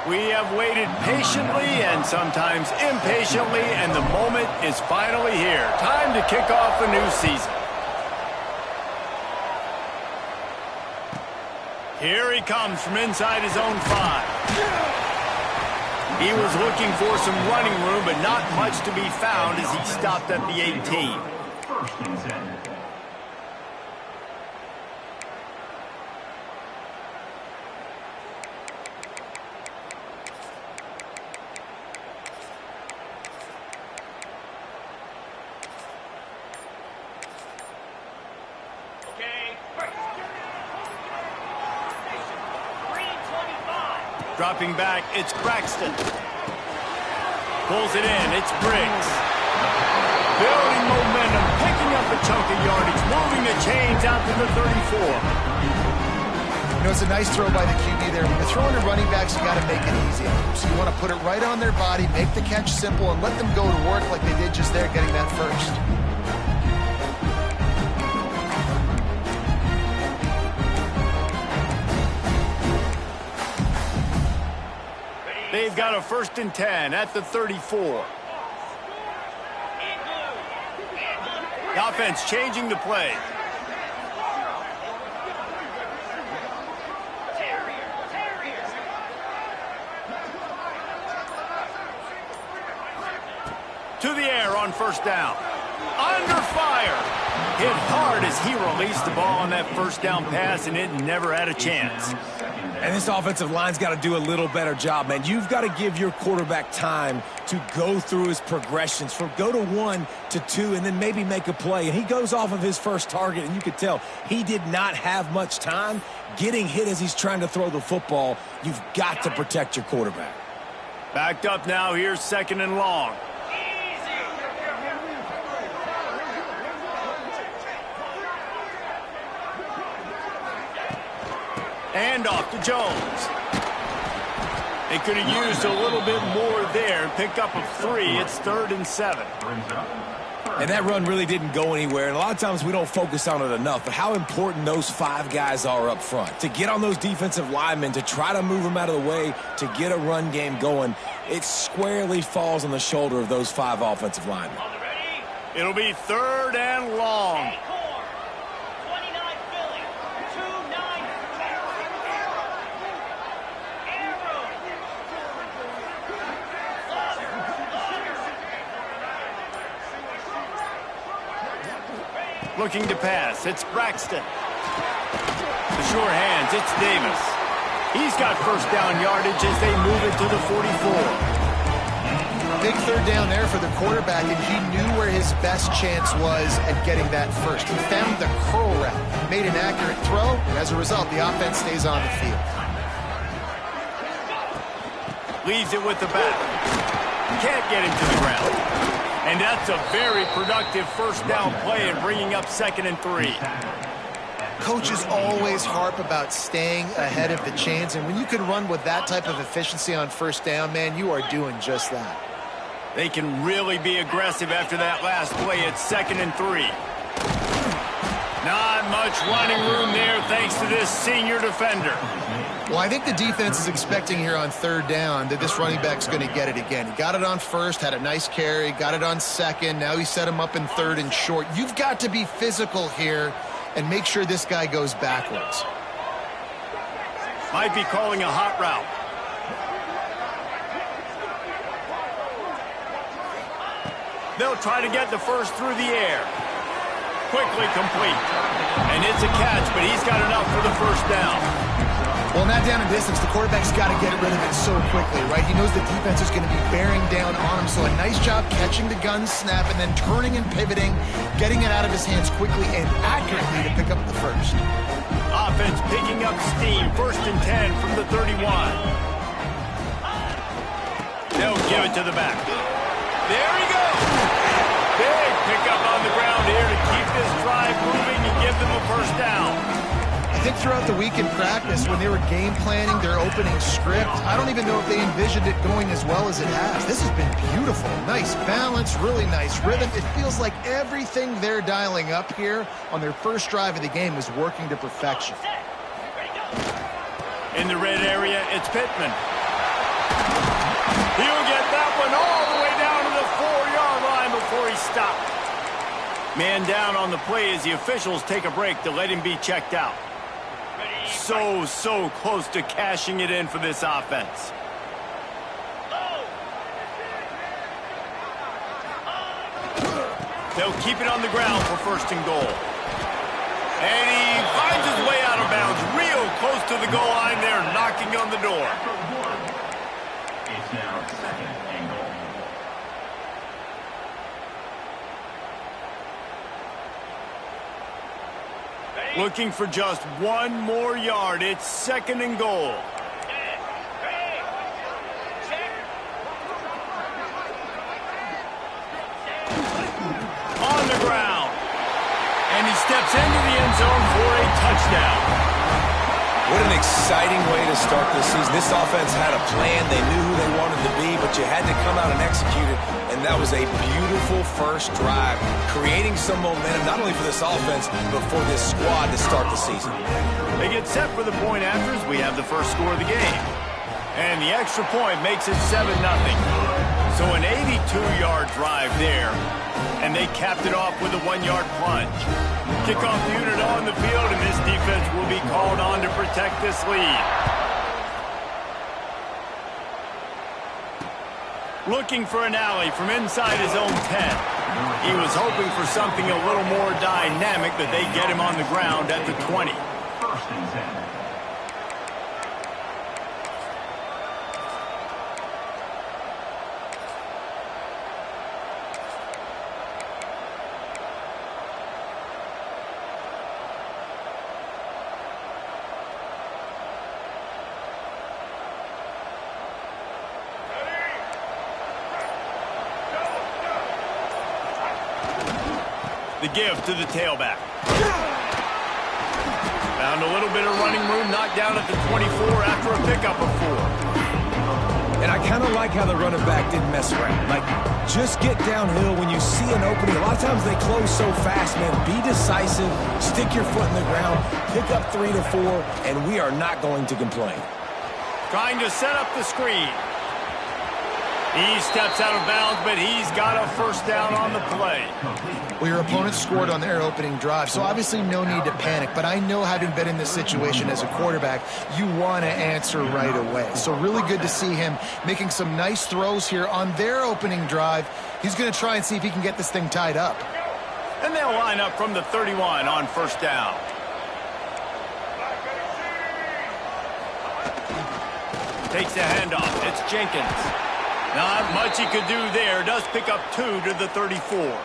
We have waited patiently and sometimes impatiently, and the moment is finally here. Time to kick off a new season. Here he comes from inside his own 5. He was looking for some running room, but not much to be found as he stopped at the 18. Dropping back, it's Braxton. Pulls it in, it's Briggs. Building momentum, picking up a chunk of yardage, moving the chains out to the 34. You know, it's a nice throw by the QB there. When you're throwing to running backs, you got to make it easy. So you want to put it right on their body, make the catch simple, and let them go to work like they did just there, getting that first. They've got a 1st and 10 at the 34. The offense changing the play. To the air on 1st down. Under fire. Hit hard as he released the ball on that 1st down pass, and it never had a chance. And this offensive line's got to do a little better job, man. You've got to give your quarterback time to go through his progressions from go to 1 to 2 and then maybe make a play. And he goes off of his first target, and you could tell he did not have much time getting hit as he's trying to throw the football. You've got to protect your quarterback. Backed up now. Here's 2nd and long. And off to Jones. They could have used a little bit more there. Pick up of 3. It's 3rd and 7. And that run really didn't go anywhere. And a lot of times we don't focus on it enough. But how important those 5 guys are up front. To get on those defensive linemen, to try to move them out of the way, to get a run game going, it squarely falls on the shoulder of those 5 offensive linemen. It'll be 3rd and long. Looking to pass, it's Braxton. The sure hands, it's Davis. He's got 1st down yardage as they move it to the 44. Big 3rd down there for the quarterback, and he knew where his best chance was at getting that first. He found the curl route, made an accurate throw, and as a result, the offense stays on the field. Leaves it with the back. Can't get him to the ground. And that's a very productive 1st down play and bringing up 2nd and 3. Coaches always harp about staying ahead of the chains, and when you can run with that type of efficiency on 1st down, man, you are doing just that. They can really be aggressive after that last play. It's 2nd and 3. Not much running room there thanks to this senior defender. Well, I think the defense is expecting here on 3rd down that this running back's going to get it again. He got it on 1st, had a nice carry, got it on 2nd. Now he set him up in 3rd and short. You've got to be physical here and make sure this guy goes backwards. Might be calling a hot route. They'll try to get the first through the air. Quickly complete. And it's a catch, but he's got enough for the 1st down. Well, not down in distance, the quarterback's got to get rid of it so quickly, right? He knows the defense is going to be bearing down on him, so a nice job catching the gun snap and then turning and pivoting, getting it out of his hands quickly and accurately to pick up the first. Offense picking up steam, 1st and 10 from the 31. They'll give it to the back. There he goes. Big pickup on the ground here to keep this drive moving and give them a 1st down. I think throughout the week in practice, when they were game planning their opening script, I don't even know if they envisioned it going as well as it has. This has been beautiful. Nice balance, really nice rhythm. It feels like everything they're dialing up here on their first drive of the game is working to perfection. In the red area, it's Pittman. He'll get that one all the way down to the 4-yard line before he stopped. Man down on the play as the officials take a break to let him be checked out. So close to cashing it in for this offense. They'll keep it on the ground for first and goal. And he finds his way out of bounds real close to the goal line there, knocking on the door. It's now second and goal. Looking for just one more yard. It's second and goal. On the ground. And he steps into the end zone for a touchdown. What an exciting way to start this season. This offense had a plan. They knew who they wanted to be, but you had to come out and execute it. And that was a beautiful first drive, creating some momentum, not only for this offense, but for this squad to start the season. They get set for the point afters. We have the first score of the game. And the extra point makes it 7-0. So an 82-yard drive there. And they capped it off with a 1-yard plunge. Kickoff unit on the field, and this defense will be called on to protect this lead. Looking for an alley from inside his own 10. He was hoping for something a little more dynamic, but they get him on the ground at the 20. First and 10. The give to the tailback. Found a little bit of running room, knocked down at the 24 after a pickup of 4. And I kind of like how the running back didn't mess around. Like, just get downhill when you see an opening. A lot of times they close so fast, man. Be decisive, stick your foot in the ground, pick up 3 to 4, and we are not going to complain. Trying to set up the screen. He steps out of bounds, but he's got a first down on the play. Well, your opponent scored on their opening drive, so obviously no need to panic. But I know, having been in this situation as a quarterback, you want to answer right away. So really good to see him making some nice throws here on their opening drive. He's going to try and see if he can get this thing tied up. And they'll line up from the 31 on first down. Takes the handoff. It's Jenkins. Not much he could do there. Does pick up 2 to the 34.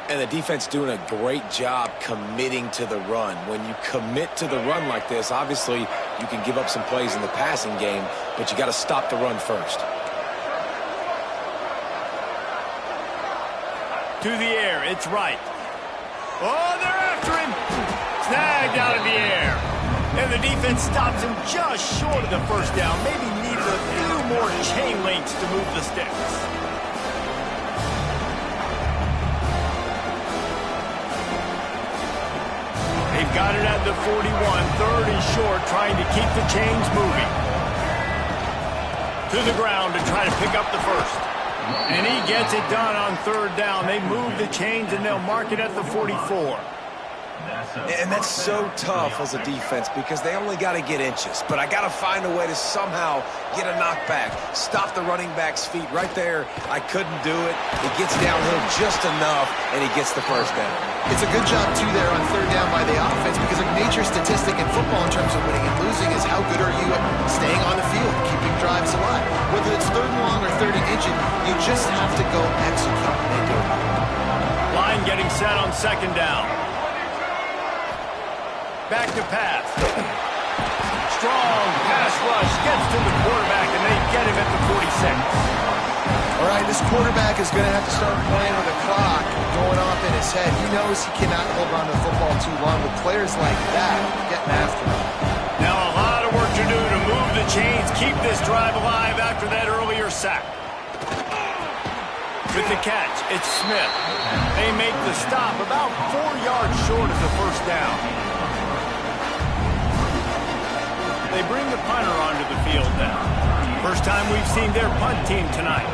And the defense doing a great job committing to the run. When you commit to the run like this, obviously you can give up some plays in the passing game, but you got to stop the run first. To the air, it's right. Oh, they're after him. Snagged out of the air. And the defense stops him just short of the first down. Maybe needed a few more chain links to move the sticks. They've got it at the 41. Third and short, trying to keep the chains moving. To the ground to try to pick up the first. And he gets it done on third down. They move the chains, and they'll mark it at the 44. And that's so tough as a defense because they only got to get inches. But I got to find a way to somehow get a knockback, stop the running back's feet right there. I couldn't do it. He gets downhill just enough, and he gets the first down. It's a good job, too, there on third down by the offense, because a major statistic in football in terms of winning and losing is how good are you at staying on the field, keeping drives alive. Whether it's third and long or third and inches, you just have to go execute. They do. Line getting set on second down. Back to pass. Strong pass rush gets to the quarterback, and they get him at the 46. All right, this quarterback is going to have to start playing with the clock going off in his head. He knows he cannot hold on to the football too long with players like that getting after him. Now a lot of work to do to move the chains, keep this drive alive after that earlier sack. With the catch, it's Smith. They make the stop about 4 yards short of the first down. They bring the punter onto the field now. first time we've seen their punt team tonight.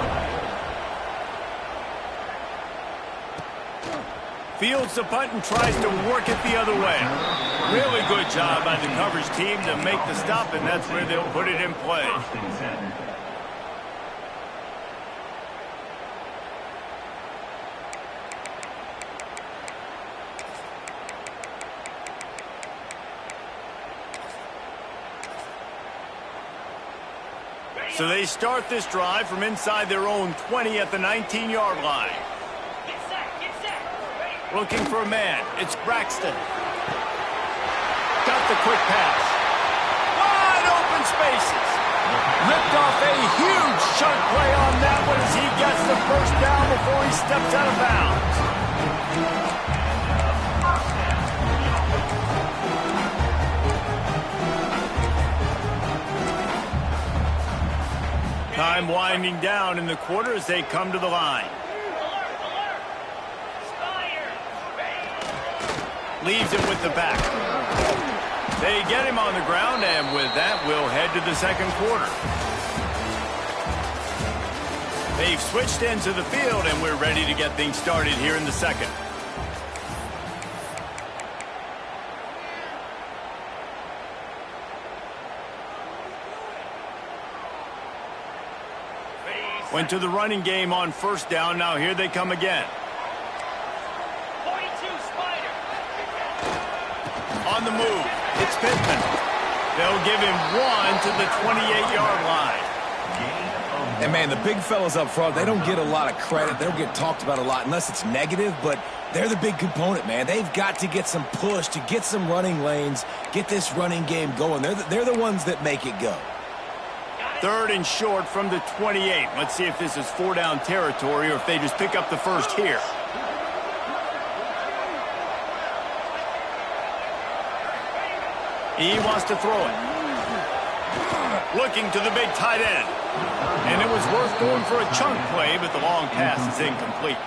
Fields the punt and tries to work it the other way. Really good job by the coverage team to make the stop, and that's where they'll put it in play. First and 10. So they start this drive from inside their own 20 at the 19-yard line. Looking for a man. It's Braxton. Got the quick pass. Wide open spaces. Ripped off a huge chunk play on that one as he gets the first down before he steps out of bounds. Time winding down in the quarter as they come to the line. Leaves it with the back. They get him on the ground, and with that, we'll head to the second quarter. They've switched into the field, and we're ready to get things started here in the second. Went to the running game on first down. Now here they come again. On the move, it's Pittman. They'll give him one to the 28-yard line. And, man, the big fellas up front, they don't get a lot of credit. They don't get talked about a lot unless it's negative, but they're the big component, man. They've got to get some push to get some running lanes, get this running game going. They're the ones that make it go. Third and short from the 28. Let's see if this is four-down territory or if they just pick up the first here. He wants to throw it. Looking to the big tight end. And it was worth going for a chunk play, but the long pass is incomplete.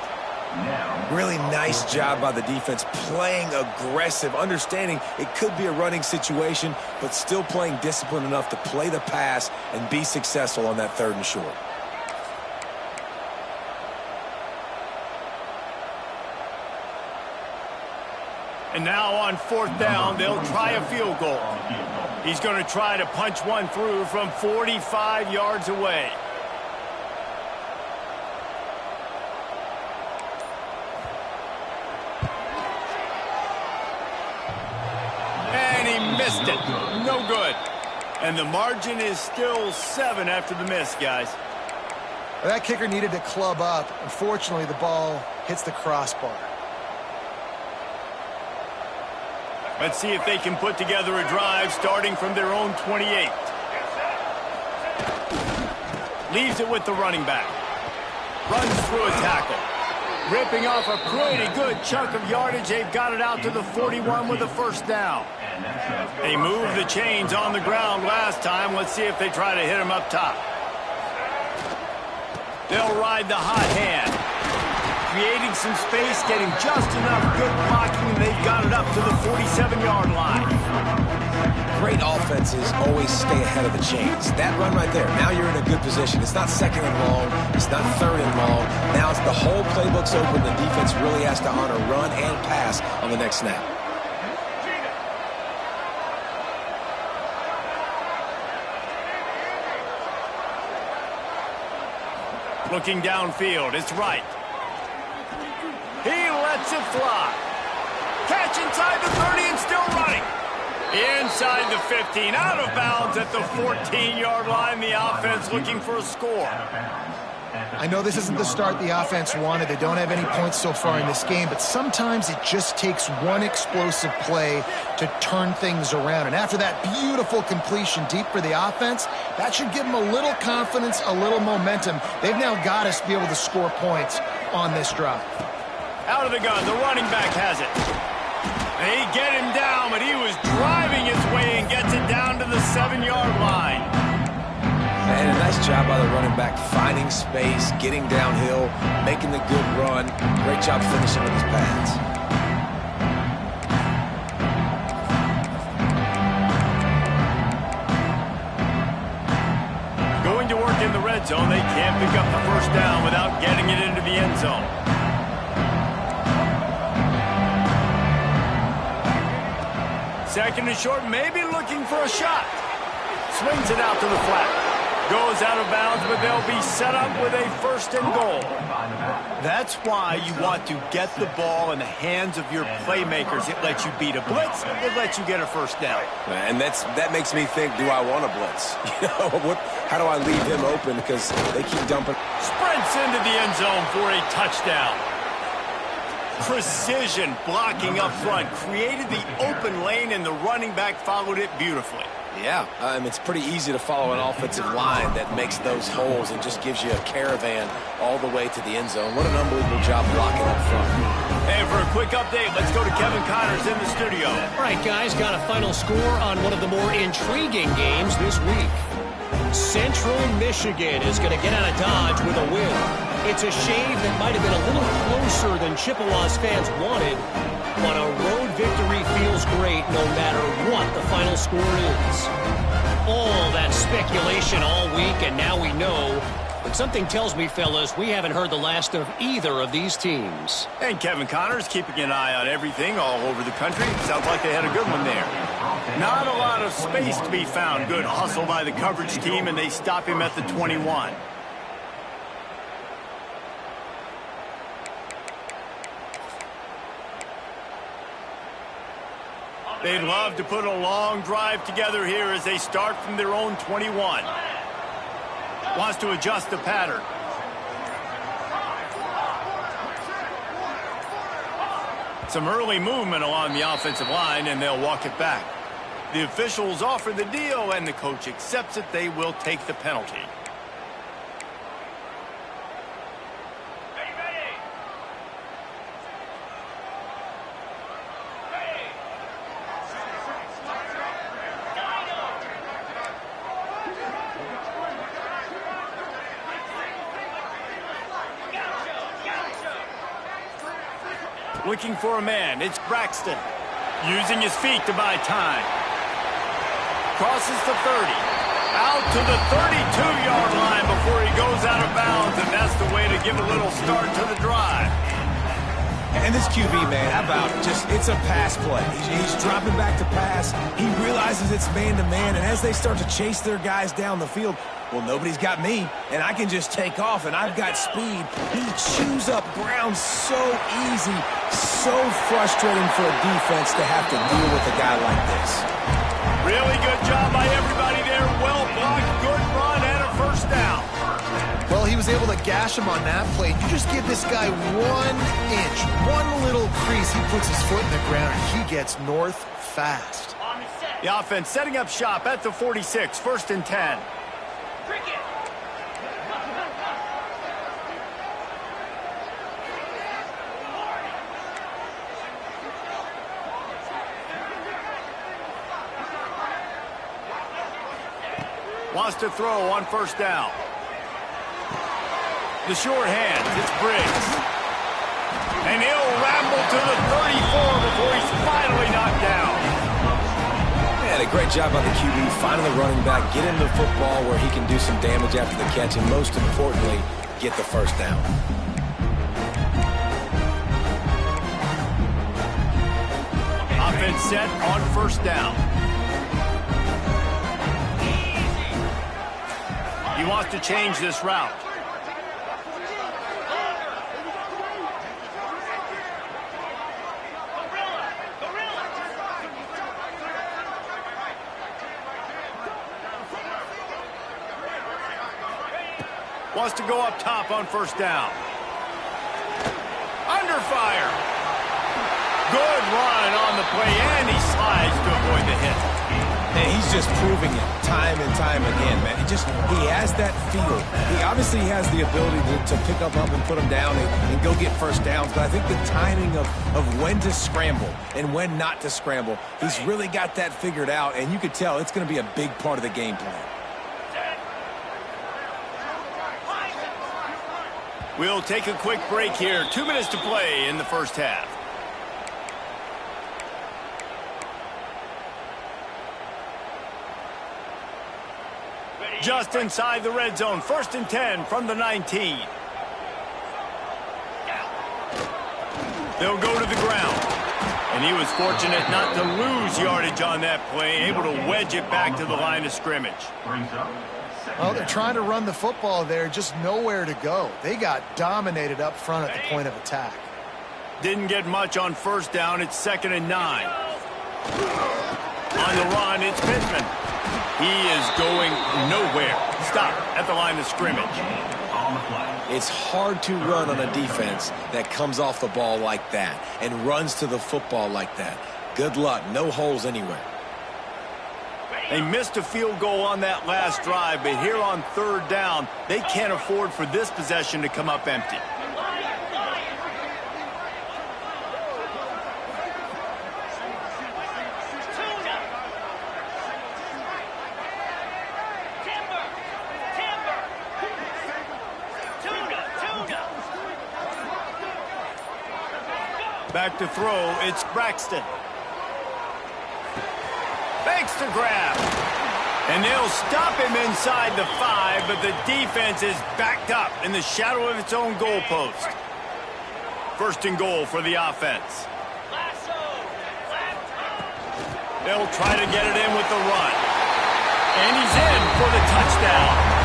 Really nice job by the defense, playing aggressive, understanding it could be a running situation, but still playing disciplined enough to play the pass and be successful on that third and short. And now on fourth down, they'll try a field goal. He's going to try to punch one through from 45 yards away. And he missed it. No good. And the margin is still 7 after the miss, guys. That kicker needed to club up. Unfortunately, the ball hits the crossbar. Let's see if they can put together a drive starting from their own 28. Leaves it with the running back. Runs through a tackle. Ripping off a pretty good chunk of yardage. They've got it out to the 41 with a first down. They moved the chains on the ground last time. Let's see if they try to hit him up top. They'll ride the hot hand. Creating some space, getting just enough good blocking, and they've got it up to the 47-yard line. Great offenses always stay ahead of the chains. That run right there, now you're in a good position. It's not second and long. It's not third and long. Now it's the whole playbook's open. The defense really has to honor run and pass on the next snap. Looking downfield, it's right. He lets it fly. Catch inside the 30 and still running. Inside the 15, out of bounds at the 14-yard line. The offense looking for a score. I know this isn't the start the offense wanted. They don't have any points so far in this game, but sometimes it just takes one explosive play to turn things around. And after that beautiful completion deep for the offense, that should give them a little confidence, a little momentum. They've now got us to be able to score points on this drive. Out of the gun, the running back has it. They get him down, but he was driving his way and gets it down to the 7-yard line. And a nice job by the running back, finding space, getting downhill, making the good run. Great job finishing with his pads. Going to work back in the red zone. They can't pick up the first down without getting it into the end zone. Second and short, maybe looking for a shot. Swings it out to the flat. Goes out of bounds, but they'll be set up with a first and goal. That's why you want to get the ball in the hands of your playmakers. It lets you beat a blitz. It lets you get a first down. And that makes me think, do I want to blitz? How do I leave him open? Because they keep dumping. Sprints into the end zone for a touchdown. Precision blocking up front. Created the open lane, and the running back followed it beautifully. Yeah, it's pretty easy to follow an offensive line that makes those holes and just gives you a caravan all the way to the end zone. What an unbelievable job blocking up front. And for a quick update, let's go to Kevin Connors in the studio. All right, guys, got a final score on one of the more intriguing games this week. Central Michigan is going to get out of Dodge with a win. It's a shame that might have been a little closer than Chippewa's fans wanted, but a road victory feels great no matter what the final score is. All that speculation all week, and now we know. But something tells me, fellas, we haven't heard the last of either of these teams. And Kevin Connors keeping an eye on everything all over the country. Sounds like they had a good one there. Not a lot of space to be found. Good hustle by the coverage team, and they stop him at the 21. They'd love to put a long drive together here as they start from their own 21. Wants to adjust the pattern. Some early movement along the offensive line, and they'll walk it back. The officials offer the deal, and the coach accepts it. They will take the penalty. Looking for a man. It's Braxton. Using his feet to buy time. Crosses the 30. Out to the 32-yard line before he goes out of bounds, and that's the way to give a little start to the drive. And this QB, man, how about it's a pass play. He's dropping back to pass. He realizes it's man-to-man, and as they start to chase their guys down the field, well, nobody's got me, and I can just take off, and I've got speed. He chews up ground so easy, so frustrating for a defense to have to deal with a guy like this. Really good job by everybody there. Well blocked, good run, and a first down. Well, he was able to gash him on that play. You just give this guy 1 inch, one little crease. He puts his foot in the ground, and he gets north fast. The offense setting up shop at the 46, first and 10. Wants to throw on first down. The short hands, it's Briggs. And he'll ramble to the 34 before he's finally knocked down. Yeah, a great job by the QB, finding the running back, get him the football where he can do some damage after the catch, and most importantly, get the first down. Offense set on first down. He wants to change this route. Wants to go up top on first down. Under fire. Good run on the play, and he slides to avoid the hit. And he's just proving it time and time again, man. He has that feel. He obviously has the ability to pick up and put him down and go get first downs, but I think the timing of when to scramble and when not to scramble, he's really got that figured out, and you could tell it's going to be a big part of the game plan. We'll take a quick break here. 2 minutes to play in the first half. Ready. Just inside the red zone, 1st and 10 from the 19. They'll go to the ground. And he was fortunate not to lose yardage on that play, able to wedge it back to the line of scrimmage. Well, they're trying to run the football there, just nowhere to go. They got dominated up front at the point of attack. Didn't get much on 1st down. It's 2nd and 9. On the run, it's Pittman. He is going nowhere. Stop at the line of scrimmage. It's hard to run on a defense that comes off the ball like that and runs to the football like that. Good luck. No holes anywhere. They missed a field goal on that last drive, but here on 3rd down, they can't afford for this possession to come up empty. Back to throw, it's Braxton. Fakes to grab. And they'll stop him inside the 5, but the defense is backed up in the shadow of its own goalpost. 1st and goal for the offense. They'll try to get it in with the run. And he's in for the touchdown.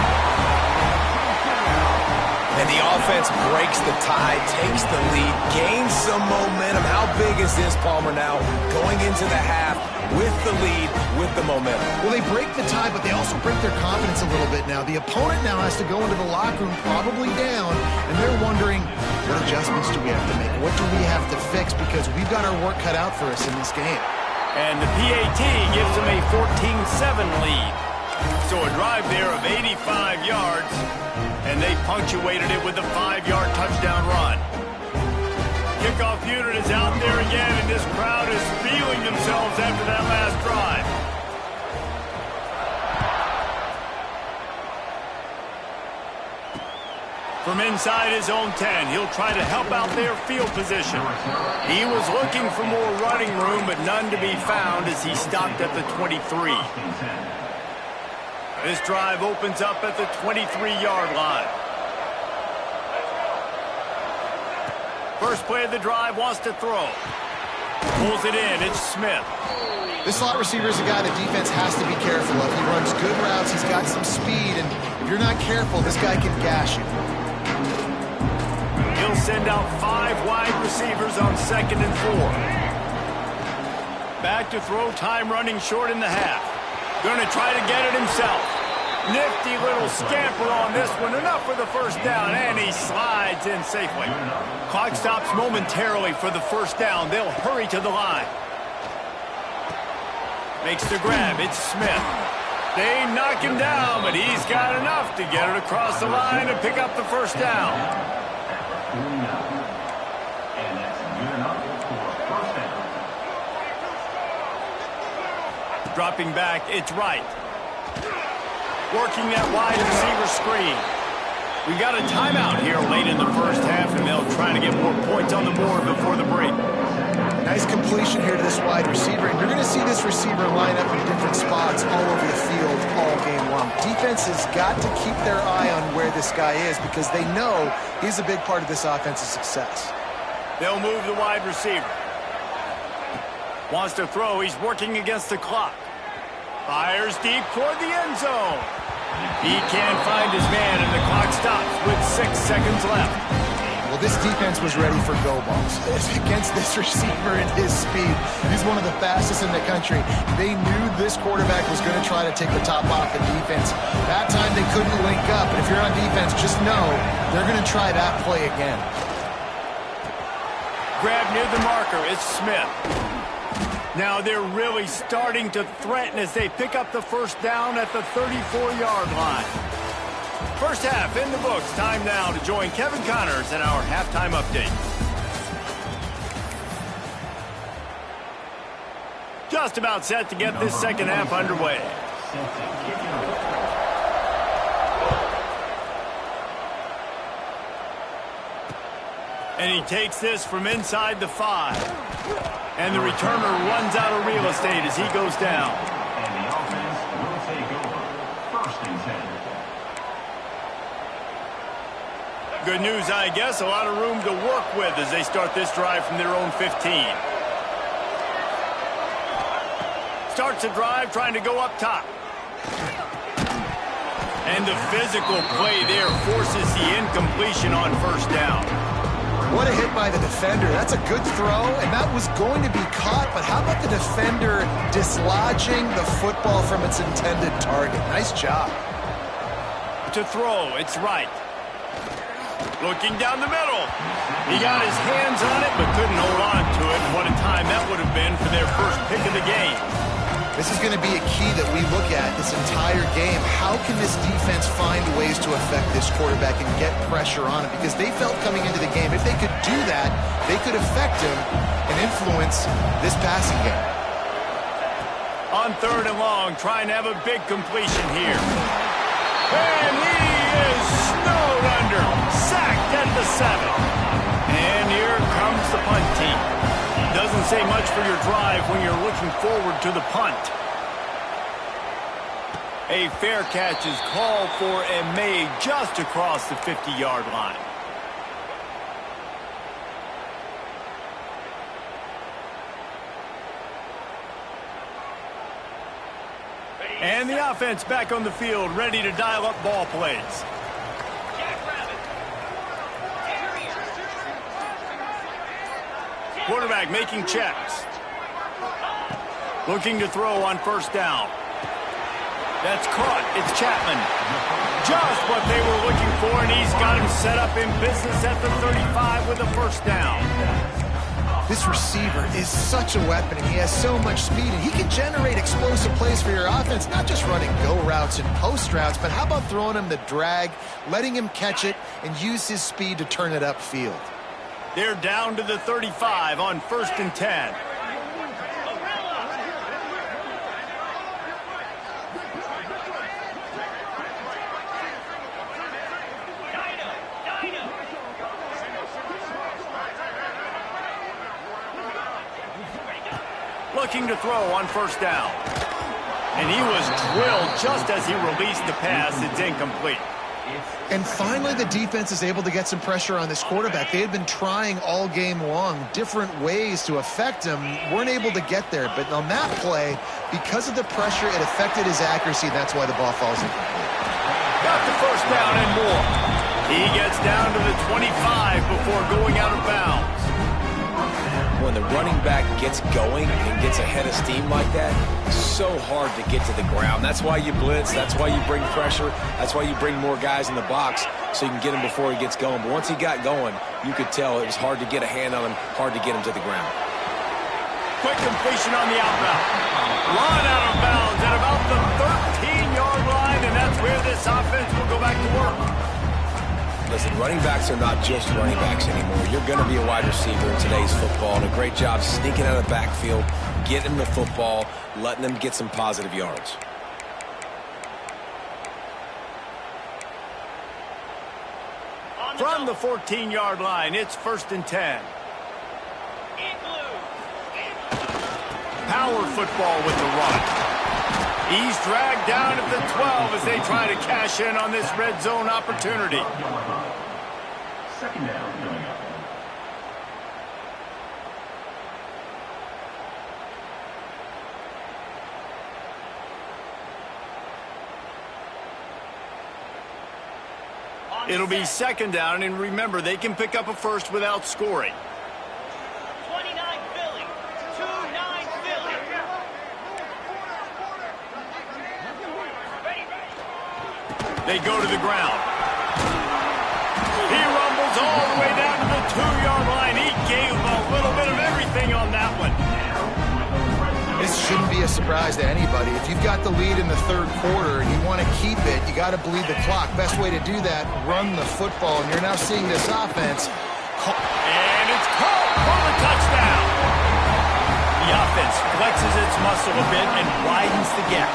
And the offense breaks the tie, takes the lead, gains some momentum. How big is this, Palmer, now going into the half with the lead, with the momentum? Well, they break the tie, but they also break their confidence a little bit now. The opponent now has to go into the locker room probably down, and they're wondering, what adjustments do we have to make? What do we have to fix? Because we've got our work cut out for us in this game. And the PAT gives them a 14-7 lead. So a drive there of 85 yards, and they punctuated it with a 5-yard touchdown run. Kickoff unit is out there again, and this crowd is feeling themselves after that last drive. From inside his own 10, he'll try to help out their field position. He was looking for more running room, but none to be found as he stopped at the 23. This drive opens up at the 23-yard line. First play of the drive, wants to throw. Pulls it in, it's Smith. This slot receiver is a guy the defense has to be careful of. He runs good routes, he's got some speed, and if you're not careful, this guy can gash you. He'll send out 5 wide receivers on 2nd and 4. Back to throw, time running short in the half. Going to try to get it himself. Nifty little scamper on this one. Enough for the 1st down, and he slides in safely. Clock stops momentarily for the 1st down. They'll hurry to the line. Makes the grab. It's Smith. They knock him down, but he's got enough to get it across the line and pick up the 1st down. And that's good enough for 1st down. Dropping back, it's Wright. Working that wide receiver screen. We got a timeout here late in the 1st half, and they'll try to get more points on the board before the break. Nice completion here to this wide receiver, and you're going to see this receiver line up in different spots all over the field all game long. Defense has got to keep their eye on where this guy is because they know he's a big part of this offense's success. They'll move the wide receiver. Wants to throw. He's working against the clock. Fires deep toward the end zone. He can't find his man, and the clock stops with 6 seconds left. Well, this defense was ready for go balls. Against this receiver and his speed, he's one of the fastest in the country. They knew this quarterback was going to try to take the top off the defense. That time they couldn't link up, and if you're on defense, just know they're going to try that play again. Grab near the marker. It's Smith. Now they're really starting to threaten as they pick up the 1st down at the 34-yard line. 1st half in the books. Time now to join Kevin Connors in our halftime update. Just about set to get this 2nd half underway. And he takes this from inside the 5. And the returner runs out of real estate as he goes down. And the offense will take over 1st and 10. Good news, I guess. A lot of room to work with as they start this drive from their own 15. Starts the drive trying to go up top. And the physical play there forces the incompletion on first down. What a hit by the defender. That's a good throw, and that was going to be caught, but how about the defender dislodging the football from its intended target? Nice job. To throw, it's right. Looking down the middle. He got his hands on it, but couldn't hold on to it. What a time that would have been for their first pick of the game. This is going to be a key that we look at this entire game. How can this defense find ways to affect this quarterback and get pressure on him? Because they felt coming into the game, if they could do that, they could affect him and influence this passing game. On 3rd and long, trying to have a big completion here. And he is snowed under. Sacked at the 7. And here comes the punt team. Doesn't say much for your drive when you're looking forward to the punt. A fair catch is called for and made just across the 50-yard line. And the offense back on the field, ready to dial up ball plays. Quarterback making checks. Looking to throw on first down. That's caught. It's Chapman. Just what they were looking for, and he's got him set up in business at the 35 with a first down. This receiver is such a weapon, and he has so much speed, and he can generate explosive plays for your offense, not just running go routes and post routes, but how about throwing him the drag, letting him catch it, and use his speed to turn it upfield. They're down to the 35 on 1st and 10. Looking to throw on first down. And he was drilled just as he released the pass. It's incomplete. And finally, the defense is able to get some pressure on this quarterback. They had been trying all game long different ways to affect him. Weren't able to get there. But on that play, because of the pressure, it affected his accuracy. That's why the ball falls incomplete. Got the first down and more. He gets down to the 25 before going out of bounds. When the running back gets going and gets ahead of steam like that, it's so hard to get to the ground. That's why you blitz. That's why you bring pressure. That's why you bring more guys in the box so you can get him before he gets going. But once he got going, you could tell it was hard to get a hand on him, hard to get him to the ground. Quick completion on the outbound. Run out of bounds at about the 13-yard line, and that's where this offense will go back to work. Listen, running backs are not just running backs anymore. You're going to be a wide receiver in today's football, and a great job sneaking out of the backfield, getting the football, letting them get some positive yards. From the 14-yard line, it's 1st and 10. Power football with the run. He's dragged down at the 12 as they try to cash in on this red zone opportunity. 2nd down coming up. It'll be 2nd down, and remember, they can pick up a first without scoring. 29 Philly. 2-9 Philly. They go to the ground. He rumbles all the way down to the 2-yard line. He gave a little bit of everything on that one. This shouldn't be a surprise to anybody. If you've got the lead in the 3rd quarter and you want to keep it, you got to bleed the clock. Best way to do that, run the football. And you're now seeing this offense. And it's caught for the touchdown. The offense flexes its muscle a bit and widens the gap.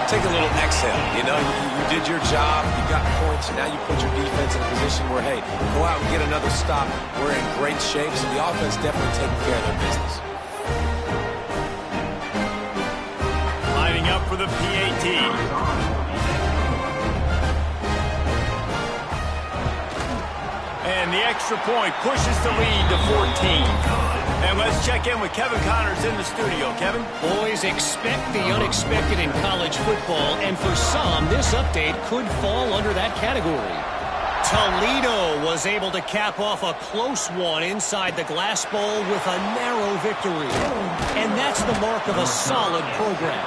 Take a little exhale. You know, you did your job. You got points. Now you put your defense in a position where, hey, go out and get another stop. We're in great shape. So the offense definitely taking care of their business. Lining up for the PAT. And the extra point pushes the lead to 14. And let's check in with Kevin Connors in the studio. Kevin? Boys, expect the unexpected in college football, and for some, this update could fall under that category. Toledo was able to cap off a close one inside the Glass Bowl with a narrow victory. And that's the mark of a solid program.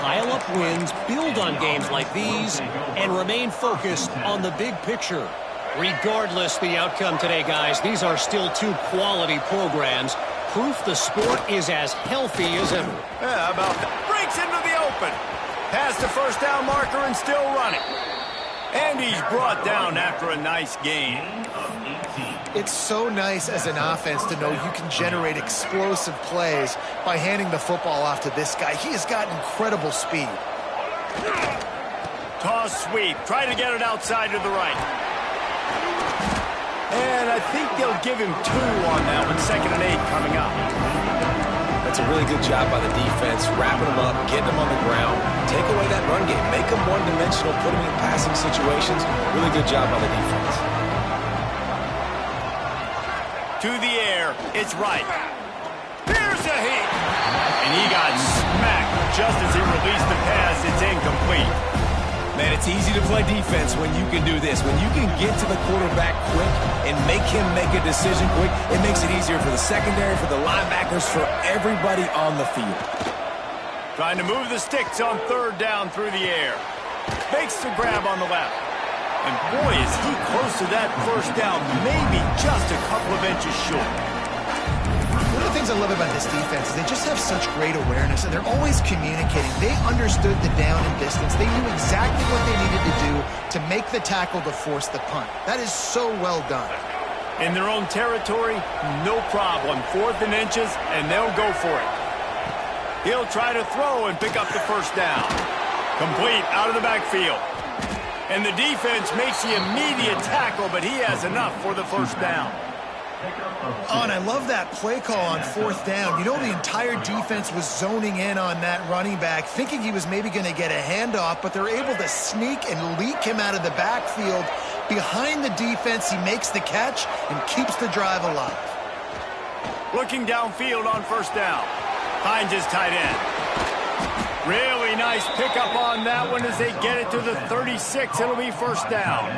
Pile up wins, build on games like these, and remain focused on the big picture. Regardless the outcome today, guys, these are still two quality programs. Proof the sport is as healthy as ever. Yeah, how about that? Breaks into the open. Past the first down marker and still running. And he's brought down after a nice gain. It's so nice as an offense to know you can generate explosive plays by handing the football off to this guy. He has got incredible speed. Toss sweep. Try to get it outside to the right. And I think they'll give him 2 on that one. 2nd and 8 coming up. That's a really good job by the defense, wrapping them up, getting them on the ground, take away that run game, make them one-dimensional, put them in passing situations. Really good job by the defense. To the air, it's right. Here's a hit. And he got smacked just as he released the pass. It's incomplete. Man, it's easy to play defense when you can do this. When you can get to the quarterback quick and make him make a decision quick, it makes it easier for the secondary, for the linebackers, for everybody on the field. Trying to move the sticks on 3rd down through the air. Makes the grab on the left. And boy, is he close to that 1st down, maybe just a couple of inches short. One of the things I love about this defense is they just have such great awareness, and they're always communicating. They understood the down and distance. They knew exactly what they needed to do to make the tackle to force the punt. That is so well done. In their own territory, no problem. 4th and inches, and they'll go for it. He'll try to throw and pick up the 1st down. Complete out of the backfield. And the defense makes the immediate tackle, but he has enough for the 1st down. Oh, and I love that play call on 4th down. You know, the entire defense was zoning in on that running back, thinking he was maybe going to get a handoff, but they're able to sneak and leak him out of the backfield. Behind the defense, he makes the catch and keeps the drive alive. Looking downfield on 1st down. Finds his tight end. Really nice pickup on that one as they get it to the 36. It'll be 1st down.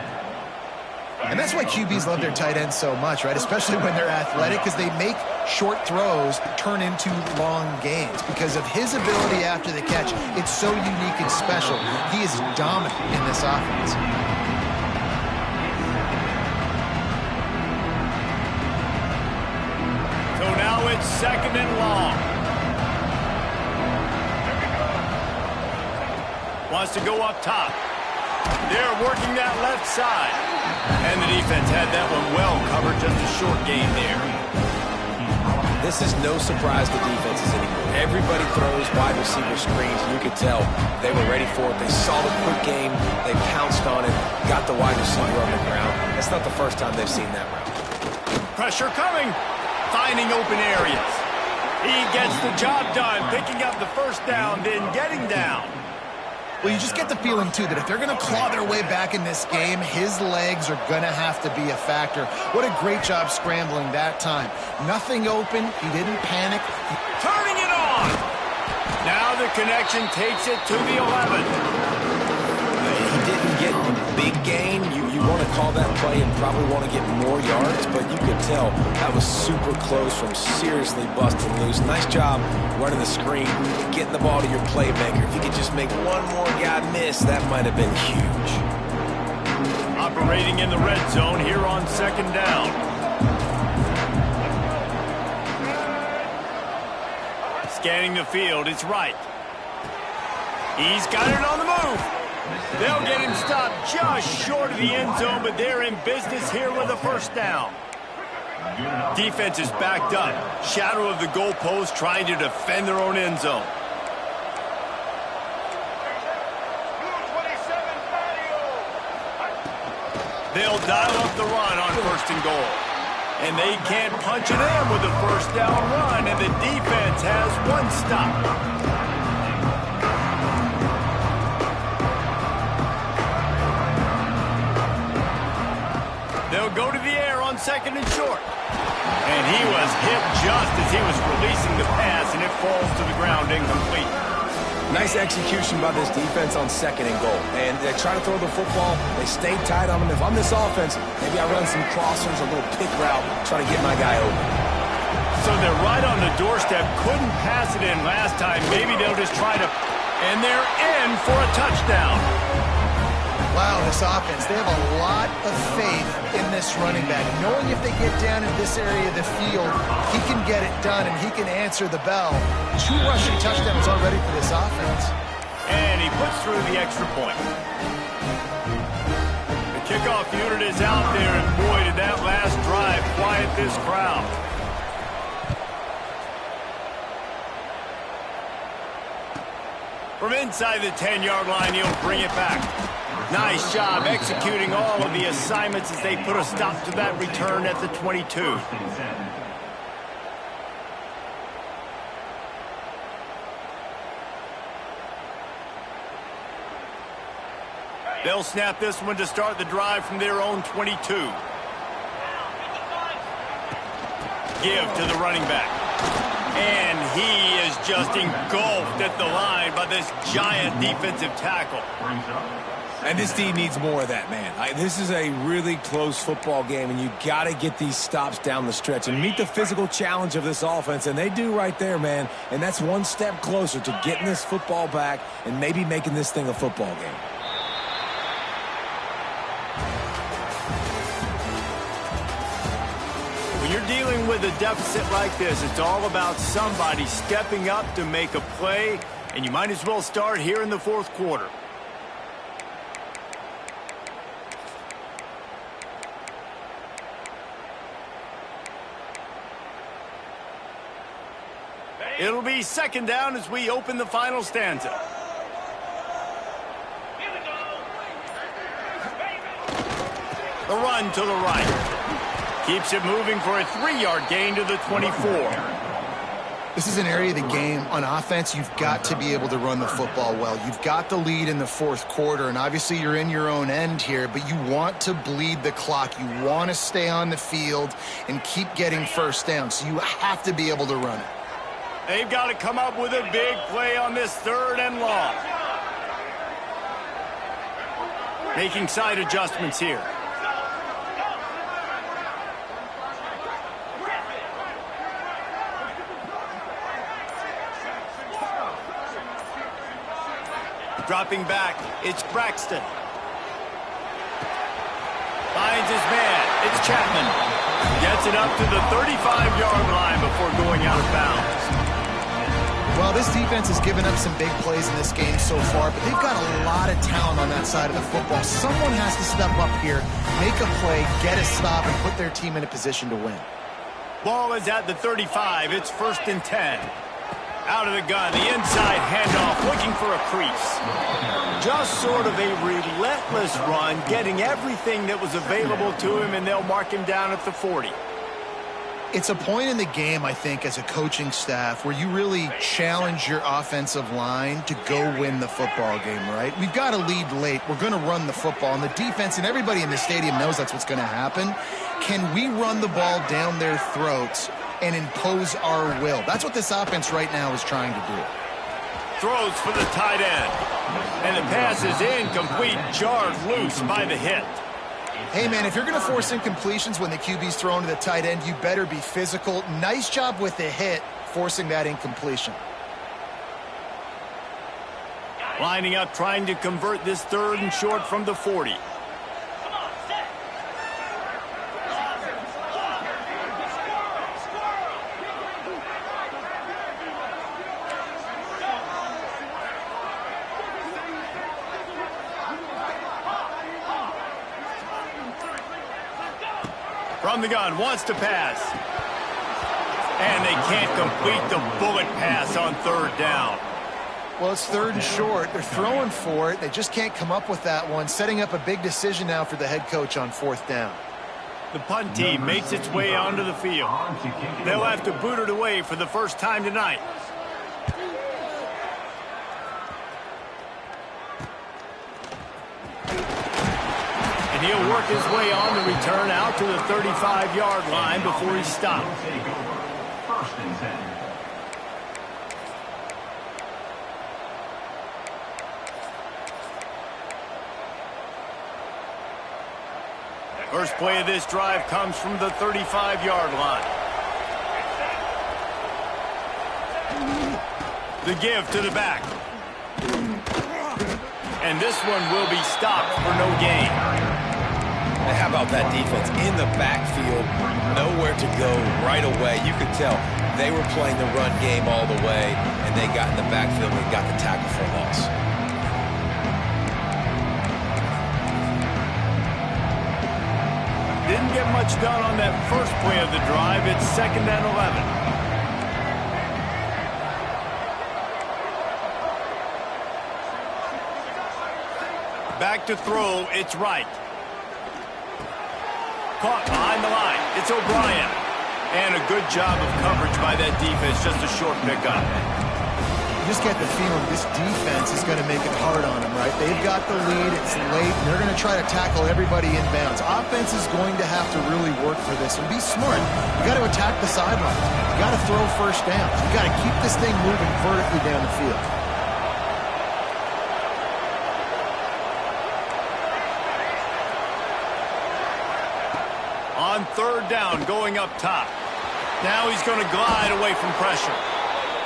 And that's why QBs love their tight ends so much, right? Especially when they're athletic, because they make short throws turn into long gains. Because of his ability after the catch, it's so unique and special. He is dominant in this offense. So now it's 2nd and long. Wants to go up top. They're working that left side. And the defense had that one well covered, just a short gain there. This is no surprise to defenses anymore. Everybody throws wide receiver screens, and you could tell they were ready for it. They saw the quick game. They pounced on it, got the wide receiver on the ground. That's not the first time they've seen that route. Pressure coming. Finding open areas. He gets the job done, picking up the 1st down, then getting down. Well, you just get the feeling, too, that if they're going to claw their way back in this game, his legs are going to have to be a factor. What a great job scrambling that time. Nothing open. He didn't panic. Turning it on. Now the connection takes it to the 11. He didn't get a big gain. You want to call that play and probably want to get more yards, but you could tell that was super close from seriously busting loose. Nice job running the screen, getting the ball to your playmaker. If you could just make one more guy miss, that might have been huge. Operating in the red zone here on 2nd down. Scanning the field, it's right. He's got it on the move. They'll get him stopped just short of the end zone, but they're in business here with a 1st down. Defense is backed up. Shadow of the goalpost, trying to defend their own end zone. They'll dial up the run on 1st and goal. And they can't punch it in with a 1st down run, and the defense has one stop. They'll go to the air on 2nd and short. And he was hit just as he was releasing the pass, and it falls to the ground incomplete. Nice execution by this defense on 2nd and goal. And they try to throw the football. They stay tight on him. If I'm this offense, maybe I run some crossers, a little pick route, try to get my guy open. So they're right on the doorstep. Couldn't pass it in last time. Maybe they'll just try to... And they're in for a touchdown. Wow, this offense, they have a lot of faith in this running back. Knowing if they get down in this area of the field, he can get it done and he can answer the bell. 2 rushing touchdowns already for this offense. And he puts through the extra point. The kickoff unit is out there, and boy, did that last drive quiet this crowd. From inside the 10-yard line, he'll bring it back. Nice job executing all of the assignments as they put a stop to that return at the 22. They'll snap this one to start the drive from their own 22. Give to the running back. And he is just engulfed at the line by this giant defensive tackle. And this team needs more of that, man. This is a really close football game, and you got to get these stops down the stretch and meet the physical challenge of this offense, and they do right there, man. And that's one step closer to getting this football back and maybe making this thing a football game. When you're dealing with a deficit like this, it's all about somebody stepping up to make a play, and you might as well start here in the 4th quarter. It'll be 2nd down as we open the final stanza. The run to the right. Keeps it moving for a 3-yard gain to the 24. This is an area of the game on offense you've got to be able to run the football well. You've got the lead in the 4th quarter, and obviously you're in your own end here, but you want to bleed the clock. You want to stay on the field and keep getting first down, so you have to be able to run it. They've got to come up with a big play on this 3rd and long. Making side adjustments here. Dropping back, it's Braxton. Finds his man, it's Chapman. Gets it up to the 35-yard line before going out of bounds. Well, this defense has given up some big plays in this game so far, but they've got a lot of talent on that side of the football. Someone has to step up here, make a play, get a stop, and put their team in a position to win. Ball is at the 35. It's 1st and 10. Out of the gun, the inside handoff, looking for a crease. Just sort of a relentless run, getting everything that was available to him, and they'll mark him down at the 40. It's a point in the game, I think, as a coaching staff where you really challenge your offensive line to go win the football game, right? We've got to lead late. We're going to run the football, and the defense and everybody in the stadium knows that's what's going to happen. Can we run the ball down their throats and impose our will? That's what this offense right now is trying to do. Throws for the tight end. And the pass is incomplete, jarred loose by the hit. Hey, man, if you're going to force incompletions when the QB's thrown to the tight end, you better be physical. Nice job with the hit, forcing that incompletion. Lining up, trying to convert this 3rd and short from the 40. From the gun, wants to pass. And they can't complete the bullet pass on 3rd down. Well, it's 3rd and short. They're throwing for it. They just can't come up with that one. Setting up a big decision now for the head coach on 4th down. The punt team makes its way onto the field. They'll have to boot it away for the first time tonight. And he'll work his way on the return out to the 35-yard line before he stopped. Take over. First and 10. First play of this drive comes from the 35-yard line. The give to the back. And this one will be stopped for no gain. And how about that defense in the backfield? Nowhere to go right away. You could tell they were playing the run game all the way, and they got in the backfield and got the tackle for a loss. Didn't get much done on that first play of the drive. It's 2nd and 11. Back to throw, it's right. Caught behind the line, it's O'Brien. And a good job of coverage by that defense, just a short pickup. You just get the feeling this defense is going to make it hard on them, right? They've got the lead, it's late, and they're going to try to tackle everybody inbounds. Offense is going to have to really work for this and be smart. You got to attack the sidelines. You got to throw first downs. You got to keep this thing moving vertically down the field. On 3rd down, going up top. Now he's going to glide away from pressure.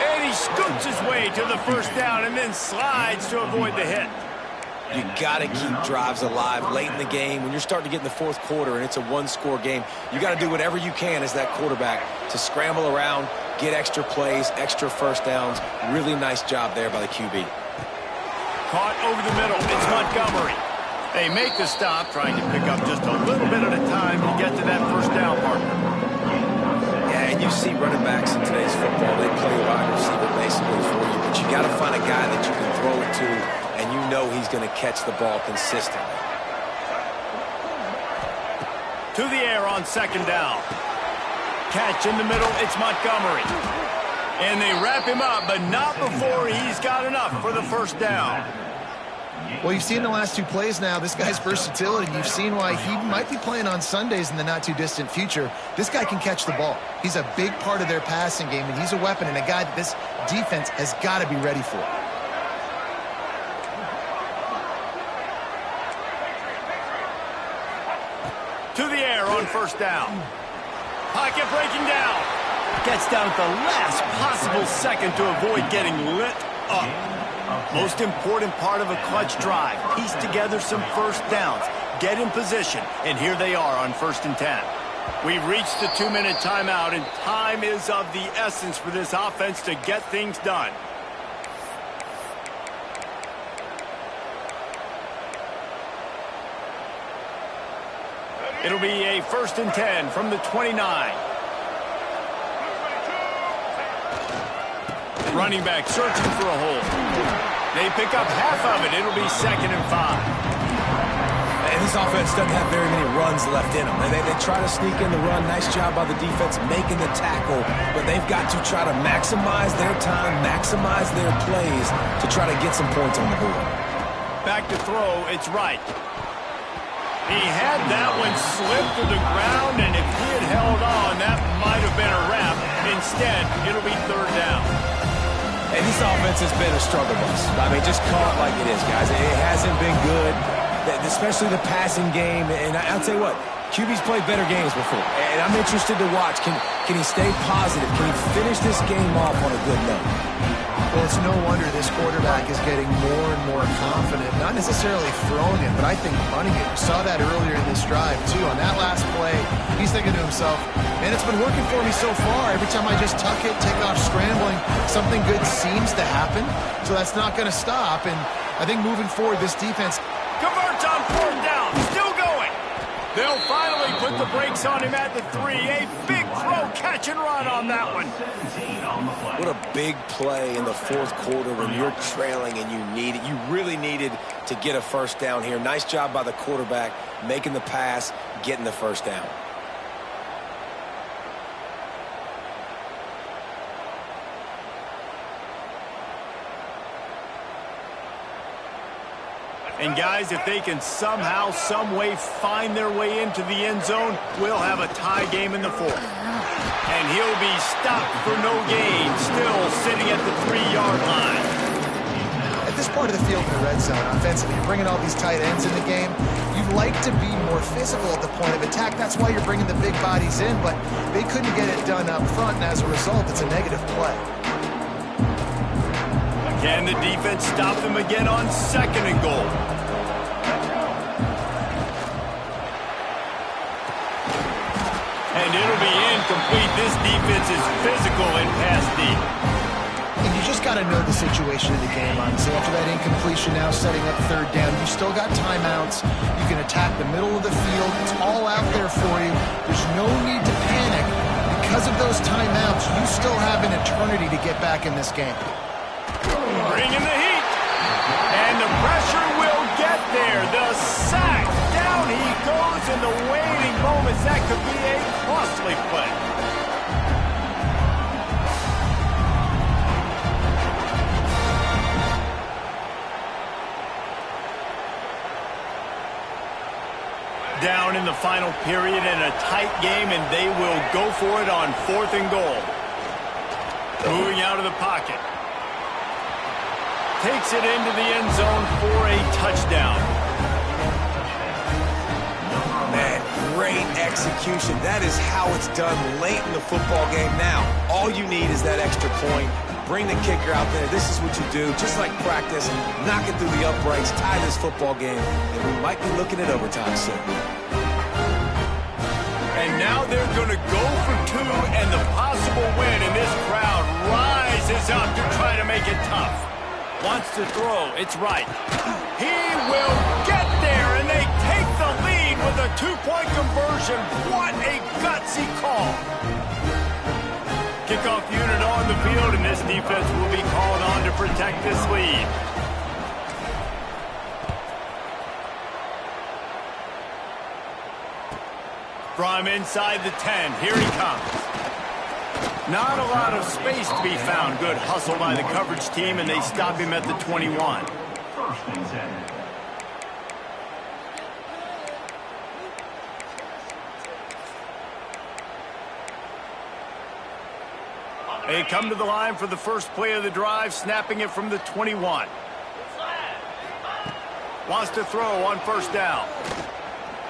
And he scoots his way to the first down and then slides to avoid the hit. You got to keep drives alive late in the game. When you're starting to get in the fourth quarter and it's a one-score game, you got to do whatever you can as that quarterback to scramble around, get extra plays, extra first downs. Really nice job there by the QB. Caught over the middle. It's Montgomery. They make the stop, trying to pick up just a little bit at a time to get to that first down partner. Yeah, and you see running backs in today's football, they play wide receiver basically for you, but you got to find a guy that you can throw it to, and you know he's going to catch the ball consistently. To the air on 2nd down. Catch in the middle, it's Montgomery. And they wrap him up, but not before he's got enough for the first down. Well, you've seen the last 2 plays now. This guy's versatility. You've seen why he might be playing on Sundays in the not-too-distant future. This guy can catch the ball. He's a big part of their passing game, and he's a weapon and a guy that this defense has got to be ready for. To the air on 1st down. Pocket breaking down. Gets down at the last possible second to avoid getting lit up. Most important part of a clutch drive. Piece together some first downs. Get in position. And here they are on 1st and 10. We've reached the 2-minute timeout, and time is of the essence for this offense to get things done. It'll be a 1st and 10 from the 29. Running back searching for a hole. They pick up half of it. It'll be 2nd and 5. And this offense doesn't have very many runs left in them. They try to sneak in the run. Nice job by the defense making the tackle. But they've got to try to maximize their time, maximize their plays to try to get some points on the board. Back to throw. It's right. He had that one slip to the ground, and if he had held on, that might have been a wrap. Instead, it'll be 3rd down. And this offense has been a struggle bus. I mean, just call it like it is, guys. It hasn't been good, especially the passing game. And I'll tell you what, QB's played better games before. And I'm interested to watch. Can he stay positive? Can he finish this game off on a good note? Well, it's no wonder this quarterback is getting more and more confident. Not necessarily throwing it, but I think running it. We saw that earlier in this drive, too. On that last play, he's thinking to himself, man, it's been working for me so far. Every time I just tuck it, take off scrambling, something good seems to happen. So that's not going to stop. And I think moving forward, this defense Converts on 4th down. Still going. They'll finally put the brakes on him at the 3. A big throw, catch and run on that one. What a big play in the fourth quarter when you're trailing and you really needed to get a first down here. Nice job by the quarterback making the pass, getting the first down. And guys, if they can somehow, some way find their way into the end zone, we'll have a tie game in the fourth. And he'll be stopped for no gain, still sitting at the 3-yard line. At this part of the field in the red zone, offensively, you're bringing all these tight ends in the game. You'd like to be more physical at the point of attack. That's why you're bringing the big bodies in, but they couldn't get it done up front, and as a result, it's a negative play. Can the defense stop them again on 2nd and goal? And it'll be incomplete. This defense is physical in pass deep. And you just got to know the situation of the game, honestly. After that incompletion now setting up 3rd down, you still got timeouts. You can attack the middle of the field. It's all out there for you. There's no need to panic. Because of those timeouts, you still have an eternity to get back in this game. Bringing the heat. And the pressure will get there. The sack. Down he goes in the waiting moments. That could be a costly play. Down in the final period in a tight game, and they will go for it on 4th and goal. Moving out of the pocket. Takes it into the end zone for a touchdown. Man, great execution. That is how it's done late in the football game. Now, all you need is that extra point. Bring the kicker out there. This is what you do. Just like practice, knock it through the uprights, tie this football game, and we might be looking at overtime soon. And now they're going to go for 2, and the possible win, and this crowd rises up to try to make it tough. Wants to throw. It's right. He will get there, and they take the lead with a 2-point conversion. What a gutsy call. Kickoff unit on the field, and this defense will be called on to protect this lead. From inside the 10, here he comes. Not a lot of space to be found. Good hustle by the coverage team, and they stop him at the 21. 1st and 10. They come to the line for the first play of the drive, snapping it from the 21. Wants to throw on 1st down.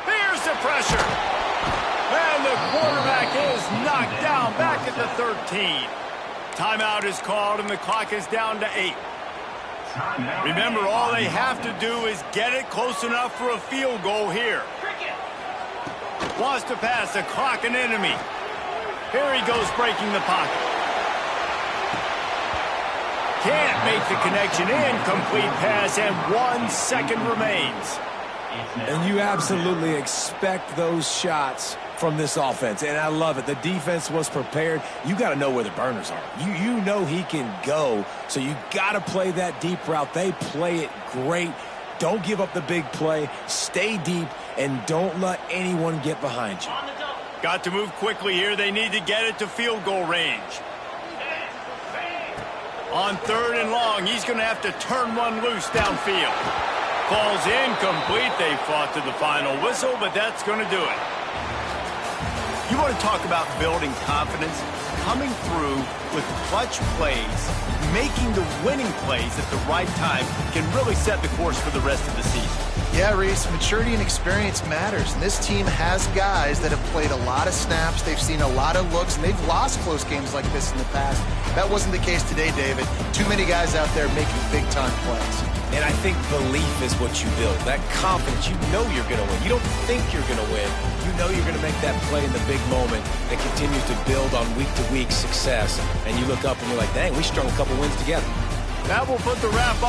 Here's the pressure. And the quarterback is knocked down back at the 13. Timeout is called, and the clock is down to 8. Remember, all they have to do is get it close enough for a field goal here. Wants to pass the clock an enemy. Here he goes breaking the pocket. Can't make the connection. Incomplete pass, and 1 second remains. And you absolutely expect those shots from this offense, and I love it. The defense was prepared. You got to know where the burners are. You know he can go, so you got to play that deep route. They play it great. Don't give up the big play. Stay deep, and don't let anyone get behind you. Got to move quickly here. They need to get it to field goal range. On 3rd and long, he's going to have to turn one loose downfield. Falls incomplete. They fought to the final whistle, but that's going to do it. You want to talk about building confidence? Coming through with clutch plays, making the winning plays at the right time can really set the course for the rest of the season. Yeah, Reese, maturity and experience matters. And this team has guys that have played a lot of snaps. They've seen a lot of looks, and they've lost close games like this in the past. That wasn't the case today, David. Too many guys out there making big-time plays. And I think belief is what you build. That confidence, you know you're going to win. You don't think you're going to win. You know you're going to make that play in the big moment that continues to build on week-to-week success. And you look up and you're like, dang, we strung a couple wins together. That will put the wrap on.